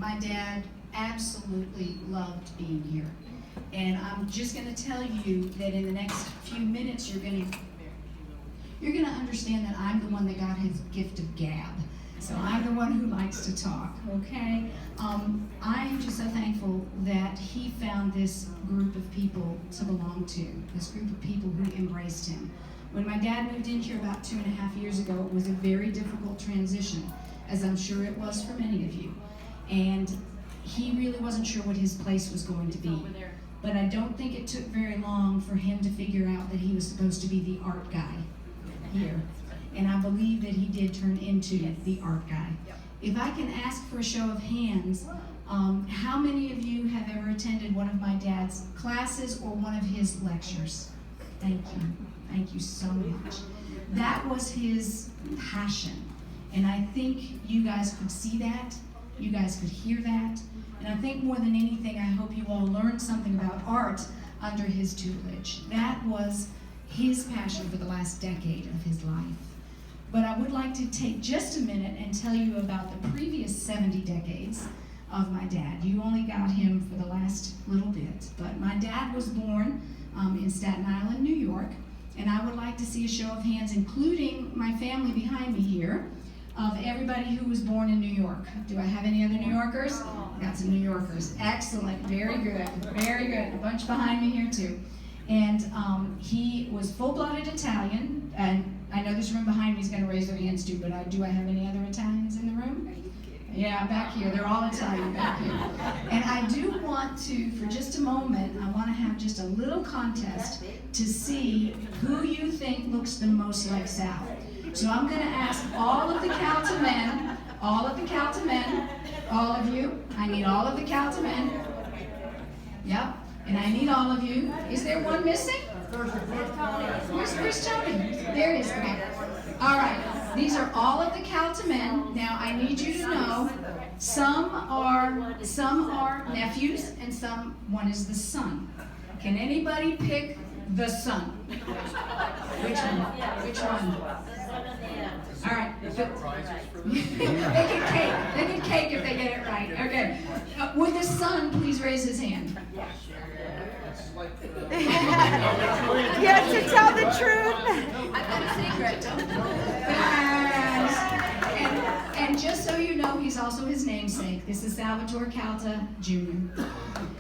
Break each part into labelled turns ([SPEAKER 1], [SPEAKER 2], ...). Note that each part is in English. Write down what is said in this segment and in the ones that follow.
[SPEAKER 1] my dad absolutely loved being here. And I'm just going to tell you that in the next few minutes you're going to understand that I'm the one that got his gift of gab. So I'm the one who likes to talk, okay? I am just so thankful that he found this group of people to belong to, this group of people who embraced him. When my dad moved in here about 2.5 years ago, it was a very difficult transition, as I'm sure it was for many of you. And he really wasn't sure what his place was going to be. But I don't think it took very long for him to figure out that he was supposed to be the art guy here. And I believe that he did turn into the art guy. If I can ask for a show of hands, how many of you have ever attended one of my dad's classes or one of his lectures? Thank you. Thank you so much. That was his passion. And I think you guys could see that. You guys could hear that. And I think more than anything, I hope you all learned something about art under his tutelage. That was his passion for the last decade of his life. But I would like to take just a minute and tell you about the previous 70 decades of my dad. You only got him for the last little bit. But my dad was born in Staten Island, New York. And I would like to see a show of hands, including my family behind me here, of everybody who was born in New York. Do I have any other New Yorkers? Got some New Yorkers. Excellent. Very good. Very good. A bunch behind me here too. And he was full-blooded Italian. And I know this room behind me is going to raise their hands too, but do I have any other Italians in the room? Yeah, back here. They're all Italian back here. And I do want to, for just a moment, I want to have just a little contest to see who you think looks the most like Sal. So I'm going to ask all of the Calta men, all of you, I need all of the Calta men. Yep, and I need all of you. Is there one missing? Where's Tony? There he is. Okay. All right, these are all of the Calta men. Now I need you to know some are nephews and one is the son. Can anybody pick the son? Which one? All right. They get cake if they get it right. Okay. Would the son please raise his hand?
[SPEAKER 2] You have to tell the truth.
[SPEAKER 1] I've got a secret. And just so you know, he's also his namesake. This is Salvatore Calta Jr.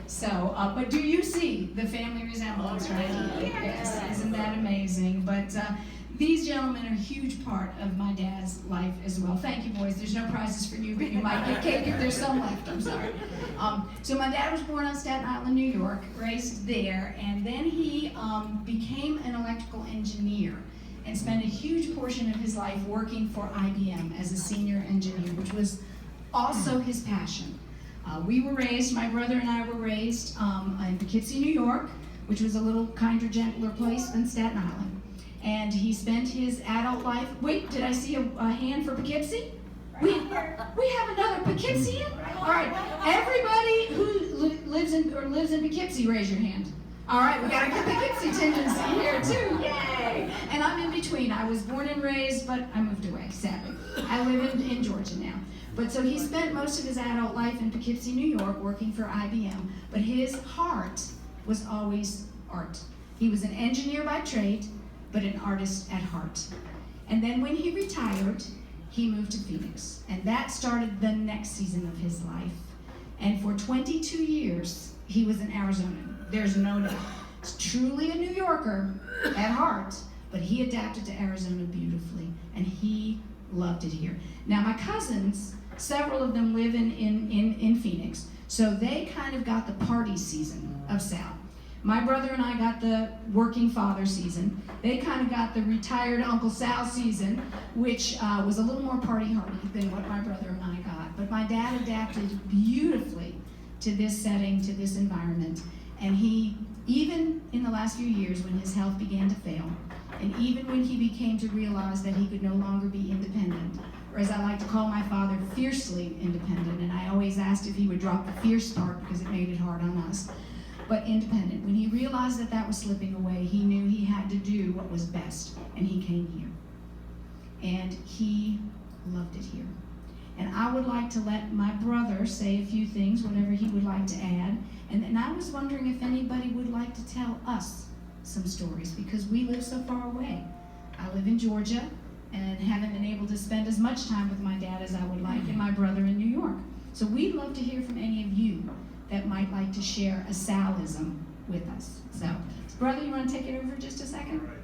[SPEAKER 1] So, but do you see the family resemblance right here? Yes, isn't that amazing? But these gentlemen are a huge part of my dad's life as well. Thank you, boys. There's no prizes for you, but you might get cake if there's some left. I'm sorry. So my dad was born on Staten Island, New York, raised there, and then he became an electrical engineer and spent a huge portion of his life working for IBM as a senior engineer, which was also his passion. We were raised, my brother and I were raised in Poughkeepsie, New York, which was a little kinder, gentler place than Staten Island. And he spent his adult life. Wait, did I see a hand for Poughkeepsie? We have another Poughkeepsiean? All right, everybody who lives in Poughkeepsie, raise your hand. All right, we got a Poughkeepsie tendency here too. Yay! And I'm in between. I was born and raised, but I moved away, sadly. I live in Georgia now. But so he spent most of his adult life in Poughkeepsie, New York, working for IBM. But his heart was always art. He was an engineer by trade, but an artist at heart. And then when he retired, he moved to Phoenix. And that started the next season of his life. And for 22 years, he was an Arizonan. There's no doubt. He's truly a New Yorker at heart, but he adapted to Arizona beautifully, and he loved it here. Now, my cousins, several of them live in Phoenix, so they kind of got the party season of Sal. My brother and I got the working father season. They kind of got the retired Uncle Sal season, which was a little more party hardy than what my brother and I got. But my dad adapted beautifully to this setting, to this environment. And he, even in the last few years when his health began to fail, and even when he became to realize that he could no longer be independent, or as I like to call my father, fiercely independent, and I always asked if he would drop the fierce part because it made it hard on us, but independent. When he realized that that was slipping away, he knew he had to do what was best, and he came here. And he loved it here. And I would like to let my brother say a few things, whatever he would like to add. And I was wondering if anybody would like to tell us some stories, because we live so far away. I live in Georgia and haven't been able to spend as much time with my dad as I would like, and my brother in New York. So we'd love to hear from any of you that might like to share a Salism with us. So, brother, you want to take it over just a second?
[SPEAKER 3] All right.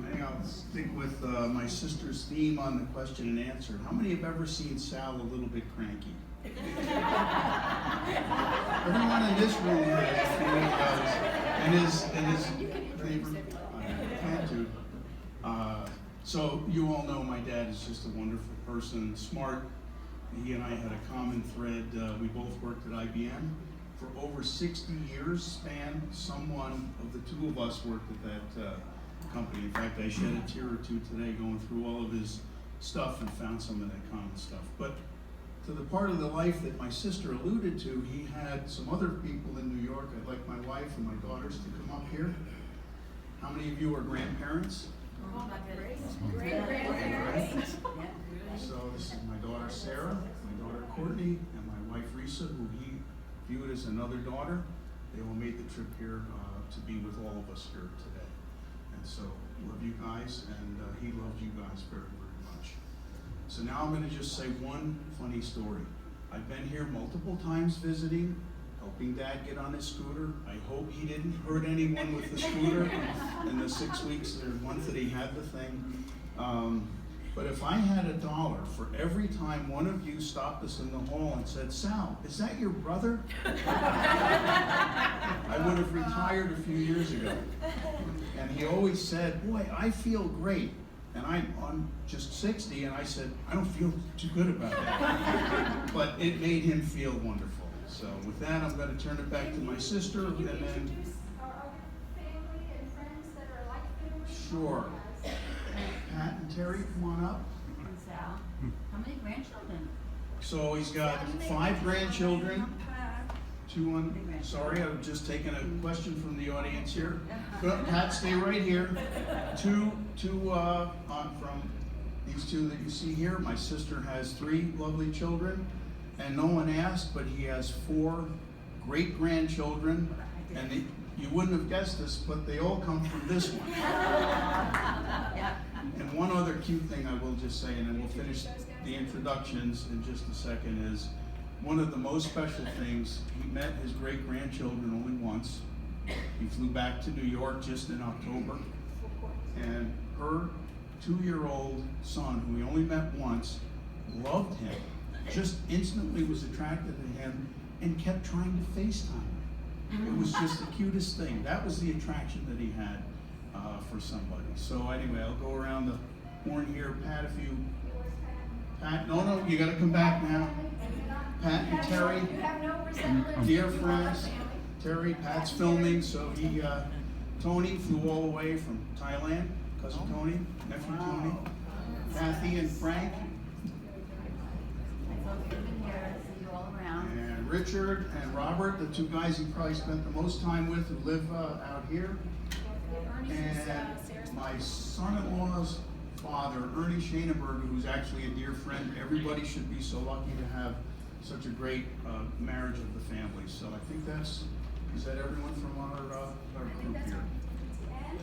[SPEAKER 3] I think I'll stick with my sister's theme on the question and answer. How many have ever seen Sal a little bit cranky? Everyone in this room has, and his favorite tattoo. So you all know my dad is just a wonderful person, smart. He and I had a common thread. We both worked at IBM for over 60 years span. Someone of the two of us worked at that company. In fact, I shed a tear or two today going through all of his stuff and found some of that common stuff. But to the part of the life that my sister alluded to, he had some other people in New York. I'd like my wife and my daughters to come up here. How many of you are grandparents?
[SPEAKER 2] Great-grandparents.
[SPEAKER 3] So this is my daughter Sarah, my daughter Courtney, and my wife Risa, who he viewed as another daughter. They all made the trip here to be with all of us here today. And so love you guys, and he loved you guys very, very much. So now I'm going to just say one funny story. I've been here multiple times visiting, helping Dad get on his scooter. I hope he didn't hurt anyone with the scooter in the 6 weeks or month that he had the thing. But if I had $1 for every time one of you stopped us in the hall and said, "Sal, is that your brother?" I would have retired a few years ago. And he always said, "Boy, I feel great." And I'm just 60, and I said, "I don't feel too good about that." But it made him feel wonderful. So with that, I'm going to turn it back to my sister, and then...
[SPEAKER 2] Introduce our family and friends that are like family?
[SPEAKER 3] Sure. Pat and Terry, come on up.
[SPEAKER 4] And Sal, how many grandchildren?
[SPEAKER 3] So he's got 5 grandchildren. 2 on, sorry, I'm just taking a question from the audience here. Pat, stay right here. Two from these 2 that you see here. My sister has 3 lovely children, and no one asked, but he has 4 great-grandchildren, and you wouldn't have guessed this, but they all come from this one. And one other cute thing I will just say, and then we'll finish the introductions in just a second, is one of the most special things, he met his great-grandchildren only once. He flew back to New York just in October, and her 2-year-old son, who he only met once, loved him, just instantly was attracted to him, and kept trying to FaceTime him. It was just the cutest thing. That was the attraction that he had for somebody. So anyway, I'll go around the horn here. Pat, if you... Pat, no, you gotta come back now. Pat and Terry,
[SPEAKER 2] You have no resemblance.
[SPEAKER 3] dear friends. Terry, Pat's filming, so he, Tony flew all the way from Thailand, cousin Tony, nephew Tony. Kathy and Frank,
[SPEAKER 4] See you all around.
[SPEAKER 3] and Richard and Robert, the 2 guys he probably spent the most time with, who live out here. And my son-in-law's father, Ernie Schoenberger, who's actually a dear friend. Everybody should be so lucky to have such a great marriage of the family. So I think is that everyone from our group here?
[SPEAKER 2] And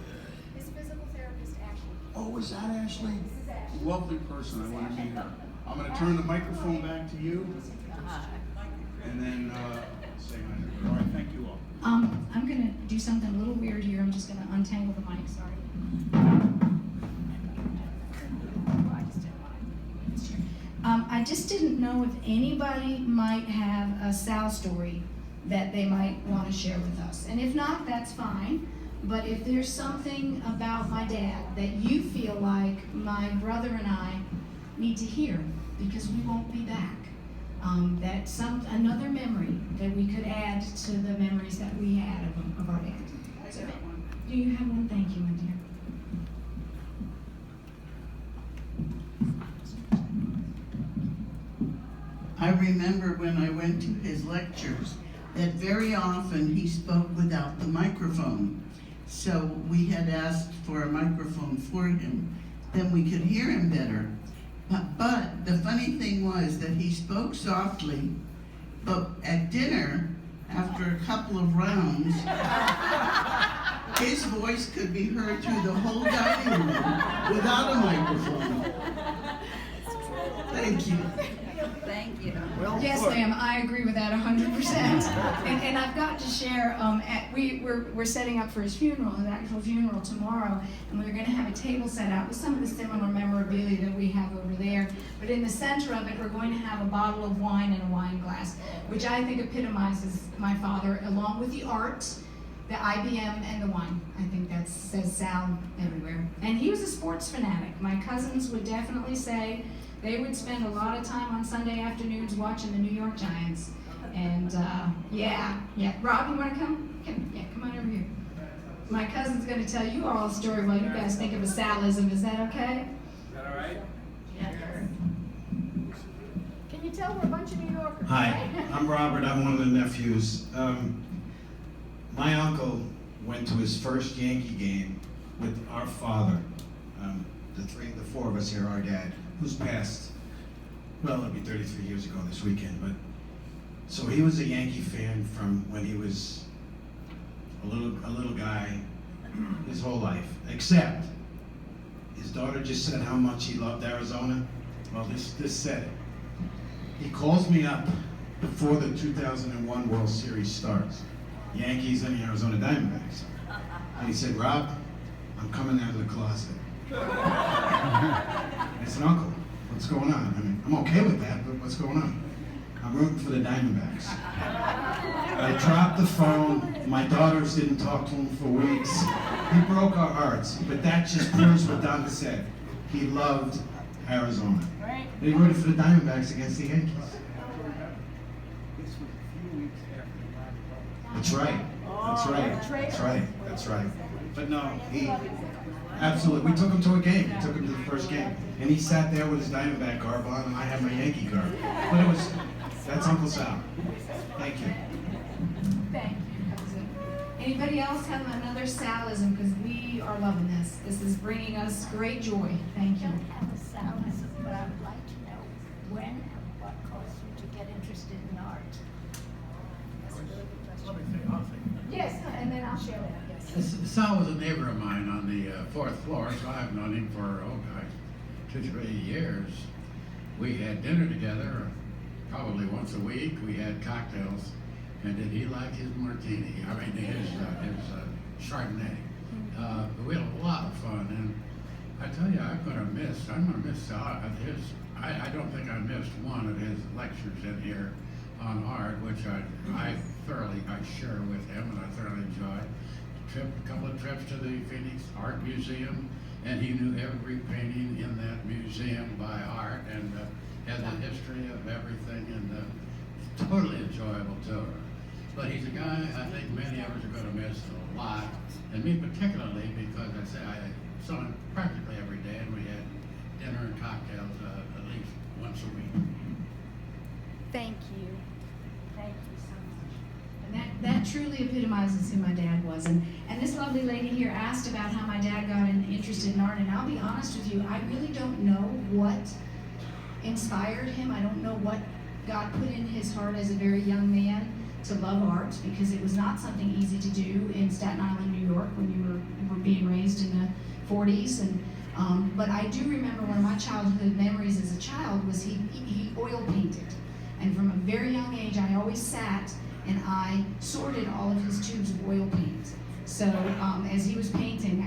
[SPEAKER 2] his physical therapist, Ashley.
[SPEAKER 3] Oh, is that Ashley?
[SPEAKER 2] This is Ashley.
[SPEAKER 3] Lovely person, I want to meet her. I'm going to turn the microphone back to you, and then say hi to her. All right, thank you all.
[SPEAKER 1] I'm going to do something a little weird here. I'm just going to untangle the mic, sorry. I just didn't know if anybody might have a Sal story that they might want to share with us. And if not, that's fine. But if there's something about my dad that you feel like my brother and I need to hear, because we won't be back, that's another memory that we could add to the memories that we had of our dad. So, do you have one? Thank you, my dear.
[SPEAKER 5] I remember when I went to his lectures that very often he spoke without the microphone. So we had asked for a microphone for him, then we could hear him better. But the funny thing was that he spoke softly, but at dinner, after a couple of rounds, his voice could be heard through the whole dining room without a microphone. Thank you.
[SPEAKER 4] Thank you.
[SPEAKER 1] Yes, ma'am, I agree with that 100%. And I've got to share, we're setting up for his funeral, his actual funeral tomorrow, and we're going to have a table set out with some of the similar memorabilia that we have over there. But in the center of it, we're going to have a bottle of wine and a wine glass, which I think epitomizes my father, along with the art, the IBM, and the wine. I think that says Sal everywhere. And he was a sports fanatic. My cousins would definitely say they would spend a lot of time on Sunday afternoons watching the New York Giants. And yeah. Rob, you want to come? Come on over here. My cousin's going to tell you all a story while you guys think of a Salism. Is that okay?
[SPEAKER 6] Is that all right?
[SPEAKER 2] Can you tell we're a bunch of New Yorkers?
[SPEAKER 7] Hi, I'm Robert. I'm one of the nephews. My uncle went to his first Yankee game with our father. The four of us here, our dad, who's passed, well, it'll be 33 years ago this weekend, but so he was a Yankee fan from when he was a little guy his whole life, except his daughter just said how much he loved Arizona. Well, this said it. He calls me up before the 2001 World Series starts, Yankees and the Arizona Diamondbacks. And he said, Rob, I'm coming out of the closet. I said, Uncle, what's going on? I mean, I'm okay with that, but what's going on? I'm rooting for the Diamondbacks. I dropped the phone. My daughters didn't talk to him for weeks. He broke our hearts, but that just proves what Don said. He loved Arizona.
[SPEAKER 2] Right.
[SPEAKER 7] He rooted for the Diamondbacks against the Yankees.
[SPEAKER 6] This was a few weeks after
[SPEAKER 7] That's right. That's right. That's right. That's right. But no, he absolutely. We took him to a game. We took him to the first game, and he sat there with his Diamondback garb on, and I had my Yankee garb. But that's Uncle Sal. Thank you.
[SPEAKER 1] Thank you, cousin. Anybody else have another Salism? Because we are loving this. This is bringing us great joy. Thank you.
[SPEAKER 8] I don't have a Salism, but I would like to know when and what caused you to get interested in art. That's a really good
[SPEAKER 6] Let me
[SPEAKER 8] question.
[SPEAKER 6] say, I'll say.
[SPEAKER 1] Yes, and then I'll share that. Yes.
[SPEAKER 9] Sal was a neighbor of mine on the fourth floor, so I've known him for, 2-3 years. We had dinner together probably once a week. We had cocktails, and did he like his martini? I mean, his Chardonnay. We had a lot of fun, and I tell you, I'm gonna miss Sal. I don't think I missed one of his lectures in here on art, which I share with him, and I thoroughly enjoyed. A couple of trips to the Phoenix Art Museum, and he knew every painting in that museum by heart, and had the history of everything, and totally enjoyable tour. But he's a guy I think many of us are going to miss a lot, and me particularly, because I saw him practically every day, and we had dinner and cocktails at least once a week.
[SPEAKER 8] Thank you. Thank you so much.
[SPEAKER 1] And that truly epitomizes who my dad was. And this lovely lady here asked about how my dad got interested in art, and I'll be honest with you, I really don't know what inspired him. I don't know what God put in his heart as a very young man to love art, because it was not something easy to do in Staten Island, New York, when you were being raised in the 40s. And but I do remember one of my childhood memories as a child was he oil painted. And from a very young age, I always sat and I sorted all of his tubes of oil paint. So as he was painting,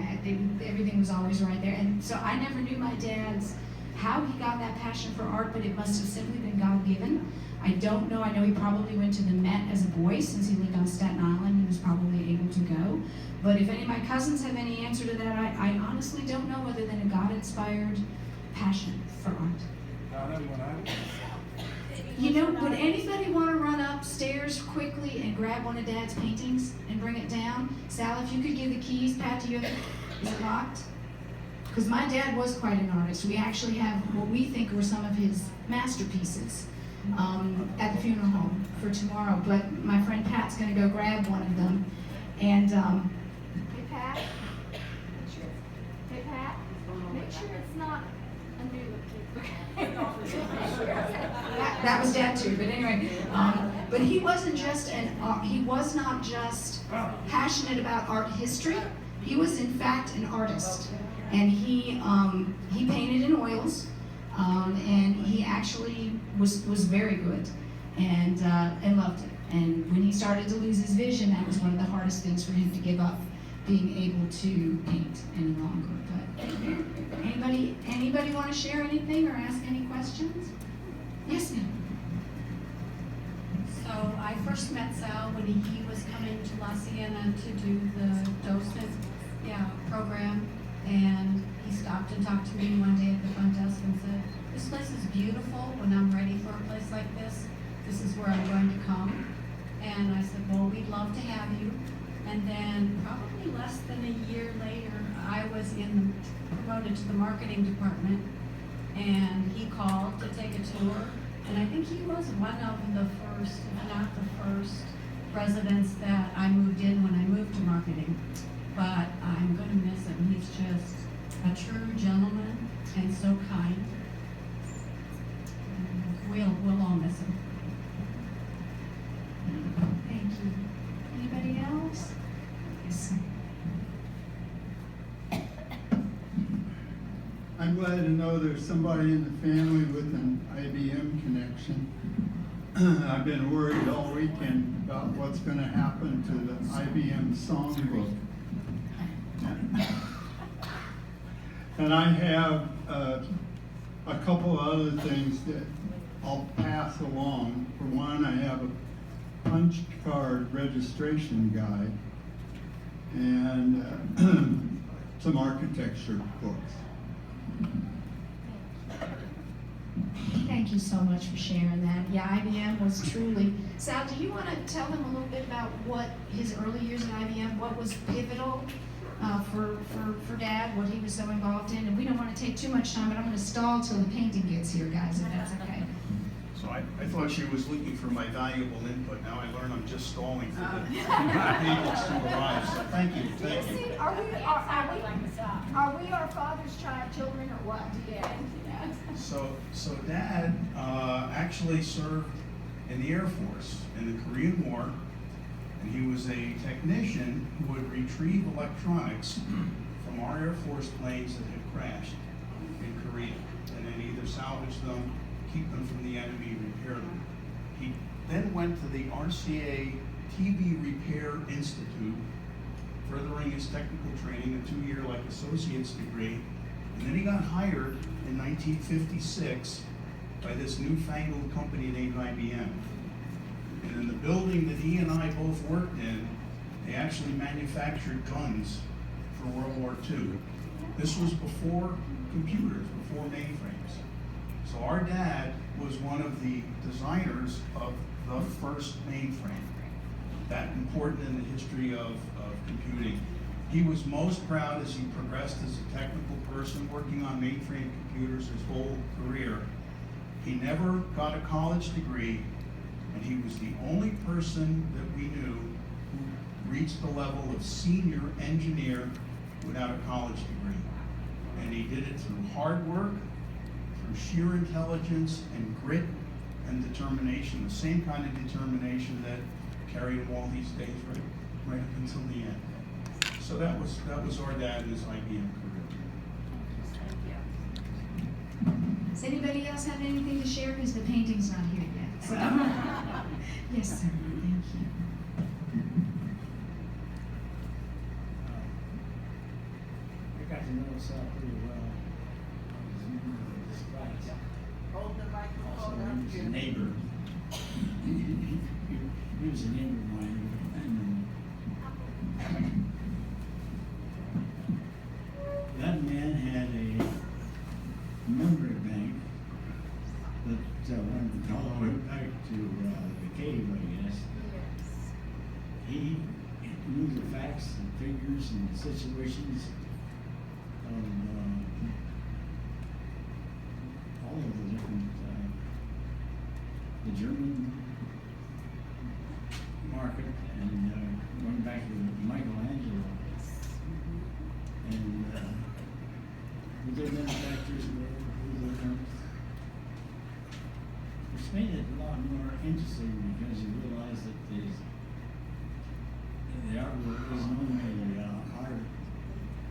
[SPEAKER 1] everything was always right there. And so I never knew my dad's, how he got that passion for art, but it must have simply been God-given. I don't know. I know he probably went to the Met as a boy, since he lived on Staten Island and was probably able to go. But if any of my cousins have any answer to that, I honestly don't know, other than a God-inspired passion for art.
[SPEAKER 6] Donna, you want to?
[SPEAKER 1] You know, would anybody want to run upstairs quickly and grab one of Dad's paintings and bring it down? Sal, if you could give the keys. Pat, do you have, is it locked? Because my dad was quite an artist. We actually have what we think were some of his masterpieces at the funeral home for tomorrow. But my friend Pat's going to go grab one of them. And
[SPEAKER 2] Hey, Pat. Hey, Pat. Make sure it's not a new. Okay.
[SPEAKER 1] That was Dad too, but anyway. But he wasn't just he was not just passionate about art history. He was in fact an artist, and he painted in oils, and he actually was very good, and loved it. And when he started to lose his vision, that was one of the hardest things for him to give up, being able to paint any longer. But anybody want to share anything or ask any questions? Yes, ma'am.
[SPEAKER 10] So I first met Sal when he was coming to La Siena to do the docent program, and he stopped and talked to me one day at the front desk and said, "This place is beautiful. When I'm ready for a place like this, this is where I'm going to come." And I said, "Well, we'd love to have you." And then probably less than a year later, I was promoted to the marketing department, and he called to take a tour. And I think he was one of the first, if not the first, residents that I moved in when I moved to marketing. But I'm going to miss him. He's just a true gentleman and so kind. And we'll all miss him.
[SPEAKER 1] Thank you. Anybody else? Yes, sir.
[SPEAKER 11] I'm glad to know there's somebody in the family with an IBM connection. I've been worried all weekend about what's going to happen to the IBM songbook. And I have a couple other things that I'll pass along. For one, I have a punch card registration guide and some architecture books.
[SPEAKER 1] Thank you so much for sharing that. Yeah, IBM was truly. Sal, do you want to tell them a little bit about what his early years at IBM, what was pivotal for Dad, what he was so involved in? And we don't want to take too much time, but I'm going to stall till the painting gets here, guys, if that's okay.
[SPEAKER 3] So I thought she was looking for my valuable input. Now I learn I'm just stalling for the pages to arrive. So thank you.
[SPEAKER 8] See, are we our father's children or what? Yeah.
[SPEAKER 3] So Dad actually served in the Air Force in the Korean War, and he was a technician who would retrieve electronics from our Air Force planes that had crashed in Korea, and then either salvage them, keep them from the enemy, repair them. He then went to the RCA TV Repair Institute, furthering his technical training, a 2-year associate's degree, and then he got hired in 1956 by this newfangled company named IBM. And in the building that he and I both worked in, they actually manufactured guns for World War II. This was before computers, before mainframes. So our dad was one of the designers of the first mainframe, that important in the history of computing. He was most proud as he progressed as a technical person working on mainframe computers his whole career. He never got a college degree, and he was the only person that we knew who reached the level of senior engineer without a college degree. And he did it through hard work, through sheer intelligence and grit and determination, the same kind of determination that carried him all these days right up until the end. So that was our dad and his IBM career.
[SPEAKER 1] Does anybody else have anything to share? Because the painting's not here yet. So. Yes, sir. Thank you.
[SPEAKER 6] I got to know Sal pretty well.
[SPEAKER 5] Hold the microphone up.
[SPEAKER 6] He was a neighbor. He was a neighbor of mine. That man had a memory bank that went all the way back to the cave, I guess. He knew the facts and figures and situations of all of the different, the German market, and going back to Michelangelo. And who their manufacturers were, who their it's made it a lot more interesting because you realize that the art work isn't only art,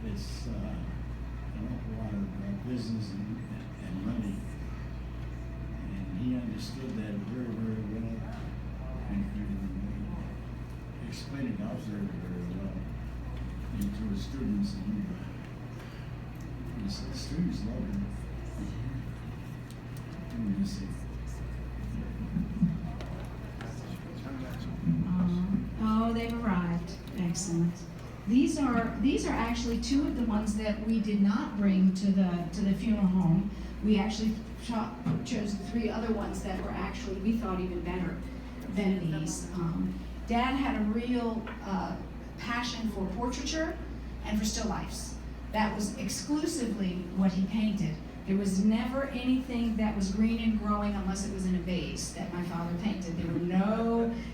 [SPEAKER 6] it's an awful lot of business and money. And he understood that very, very well and explained it out very, very well to his students. And the students loved him.
[SPEAKER 1] Oh, they've arrived. Excellent. These are actually two of the ones that we did not bring to the funeral home. We actually chose three other ones that were actually, we thought, even better than these. Dad had a real passion for portraiture and for still lifes. That was exclusively what he painted. There was never anything that was green and growing unless it was in a vase that my father painted.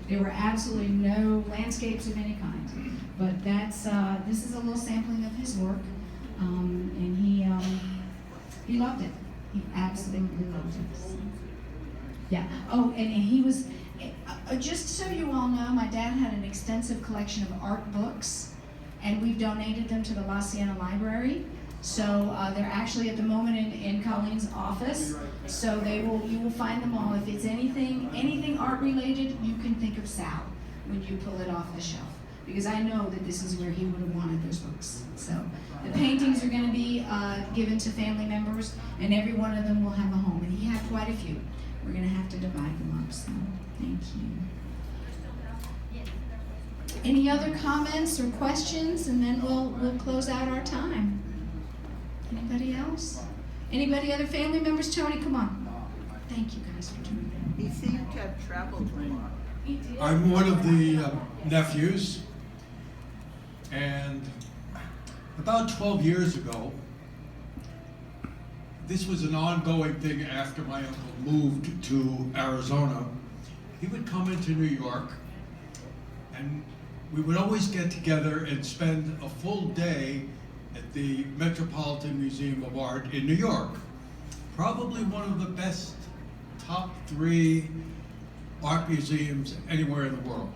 [SPEAKER 1] There were absolutely no landscapes of any kind. But this is a little sampling of his work, and he loved it. He absolutely loved it. Yeah. Oh, and he was. Just so you all know, my dad had an extensive collection of art books, and we've donated them to the La Siena Library. So they're actually at the moment in Colleen's office. So you will find them all. If it's anything art related, you can think of Sal when you pull it off the shelf, because I know that this is where he would have wanted those books. So the paintings are going to be given to family members, and every one of them will have a home. And he had quite a few. We're going to have to divide them up. So thank you. Any other comments or questions, and then we'll close out our time. Anybody else? Anybody other family members? Tony, come on. Thank you guys for doing that.
[SPEAKER 2] He seemed to have traveled a lot.
[SPEAKER 1] He did.
[SPEAKER 12] I'm one of the nephews, and about 12 years ago, this was an ongoing thing after my uncle moved to Arizona. He would come into New York, and we would always get together and spend a full day at the Metropolitan Museum of Art in New York. Probably one of the best top 3 art museums anywhere in the world.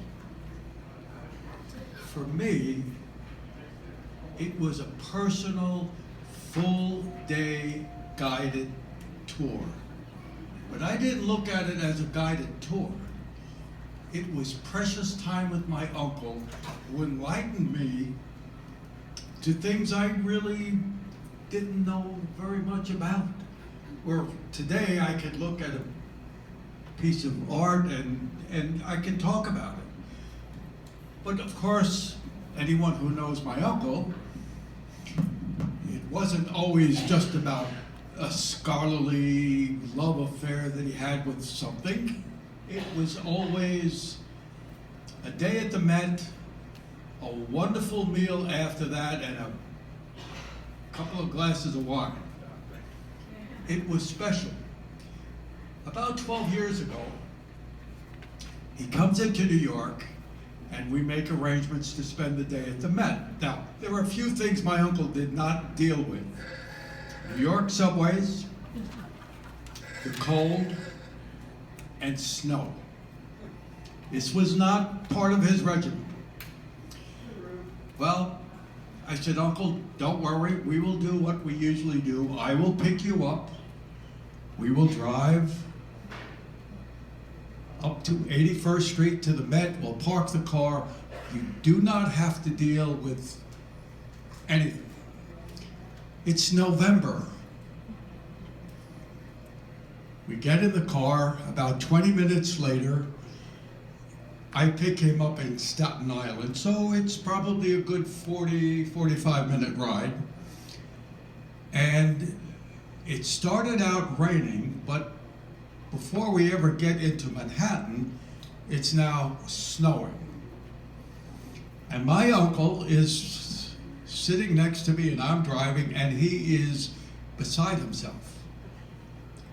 [SPEAKER 12] For me, it was a personal, full-day guided tour. But I didn't look at it as a guided tour. It was precious time with my uncle who enlightened me to things I really didn't know very much about. Where today I could look at a piece of art and I can talk about it. But of course, anyone who knows my uncle, it wasn't always just about a scholarly love affair that he had with something. It was always a day at the Met, a wonderful meal after that, and a couple of glasses of wine. It was special. About 12 years ago, he comes into New York, and we make arrangements to spend the day at the Met. Now, there were a few things my uncle did not deal with. New York subways, the cold, and snow. This was not part of his regimen. Well, I said, Uncle, don't worry, we will do what we usually do. I will pick you up. We will drive up to 81st Street to the Met. We'll park the car. You do not have to deal with anything. It's November. We get in the car. About 20 minutes later, I pick him up in Staten Island, so it's probably a good 45-minute ride. And it started out raining, but before we ever get into Manhattan, it's now snowing. And my uncle is sitting next to me, and I'm driving, and he is beside himself.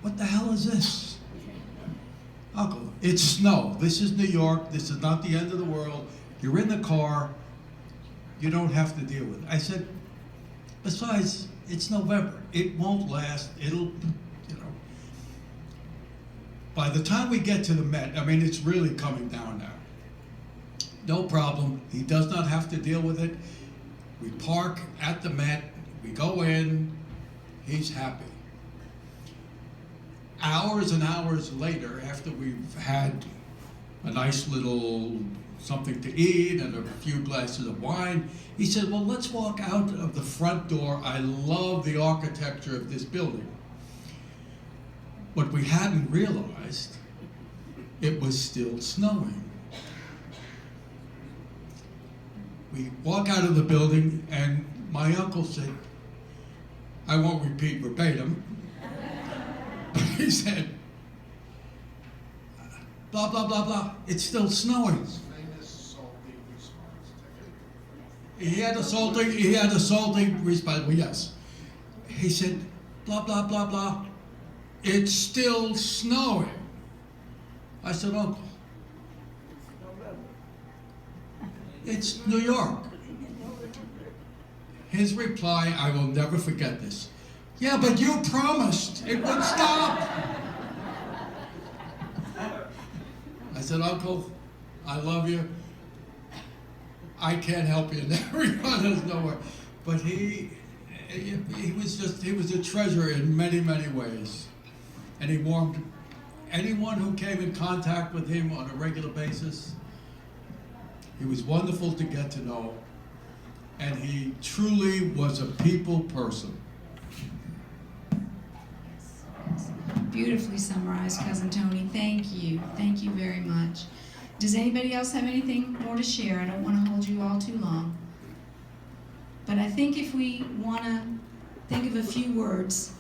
[SPEAKER 12] What the hell is this? Uncle, it's snow. This is New York. This is not the end of the world. You're in the car. You don't have to deal with it. I said, besides, it's November. It won't last. It'll, you know. by the time we get to the Met, I mean, it's really coming down now. No problem. He does not have to deal with it. We park at the Met. We go in. He's happy. Hours and hours later, after we've had a nice little something to eat and a few glasses of wine, he said, well, let's walk out of the front door. I love the architecture of this building. What we hadn't realized, it was still snowing. We walk out of the building, and my uncle said, I won't repeat verbatim, but he said, blah, blah, blah, blah, it's still snowing. He had a salty response, well, yes. He said, blah, blah, blah, blah, it's still snowing. I said, Uncle, it's New York. His reply, I will never forget this. Yeah, but you promised it would stop. I said, Uncle, I love you. I can't help you in that regard, there's nowhere. But he was a treasure in many, many ways. And he warmed anyone who came in contact with him on a regular basis. He was wonderful to get to know. And he truly was a people person.
[SPEAKER 1] Beautifully summarized, Cousin Tony. Thank you. Thank you very much. Does anybody else have anything more to share? I don't want to hold you all too long. But I think if we want to think of a few words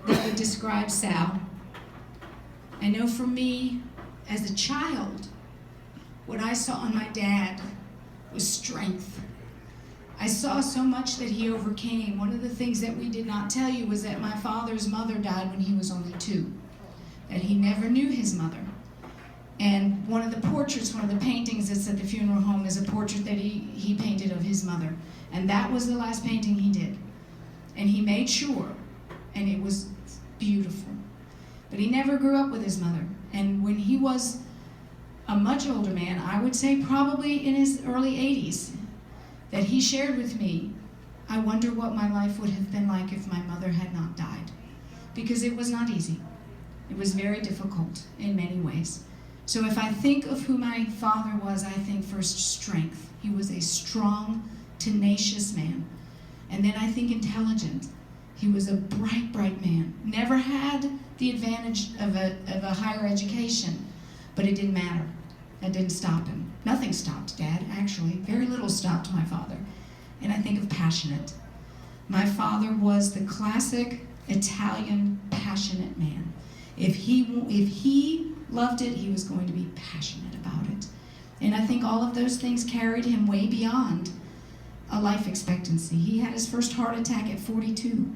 [SPEAKER 1] that would describe Sal, I know for me, as a child, what I saw in my dad was strength. I saw so much that he overcame. One of the things that we did not tell you was that my father's mother died when he was only 2, that he never knew his mother. And one of the portraits, one of the paintings that's at the funeral home is a portrait that he painted of his mother. And that was the last painting he did. And he made sure, and it was beautiful. But he never grew up with his mother. And when he was a much older man, I would say probably in his early 80s, that he shared with me, I wonder what my life would have been like if my mother had not died. Because it was not easy. It was very difficult in many ways. So if I think of who my father was, I think first strength. He was a strong, tenacious man. And then I think intelligent. He was a bright, bright man. Never had the advantage of a higher education, but it didn't matter. That didn't stop him. Nothing stopped Dad, actually. Very little stopped my father. And I think of passionate. My father was the classic Italian passionate man. If he loved it, he was going to be passionate about it. And I think all of those things carried him way beyond a life expectancy. He had his first heart attack at 42.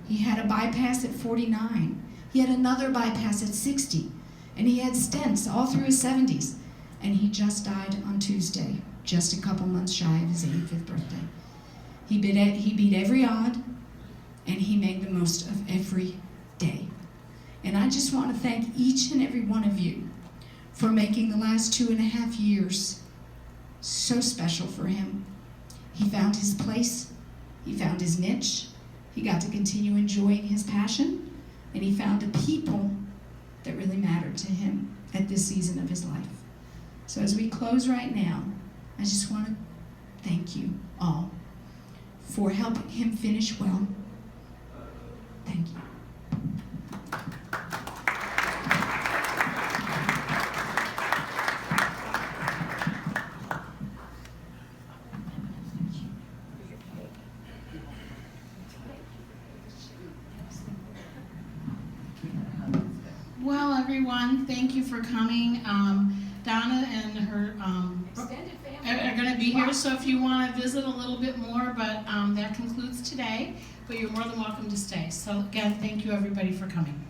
[SPEAKER 1] He had a bypass at 49. He had another bypass at 60. And he had stents all through his 70s. And he just died on Tuesday, just a couple months shy of his 85th birthday. He beat every odd, and he made the most of every day. And I just want to thank each and every one of you for making the last 2.5 years so special for him. He found his place, he found his niche, he got to continue enjoying his passion, and he found the people that really mattered to him at this season of his life. So as we close right now, I just want to thank you all for helping him finish well. Thank you.
[SPEAKER 13] Well, everyone, thank you for coming. Donna and her are going to be here, so if you want to visit a little bit more, but that concludes today, but you're more than welcome to stay. So again, thank you everybody for coming.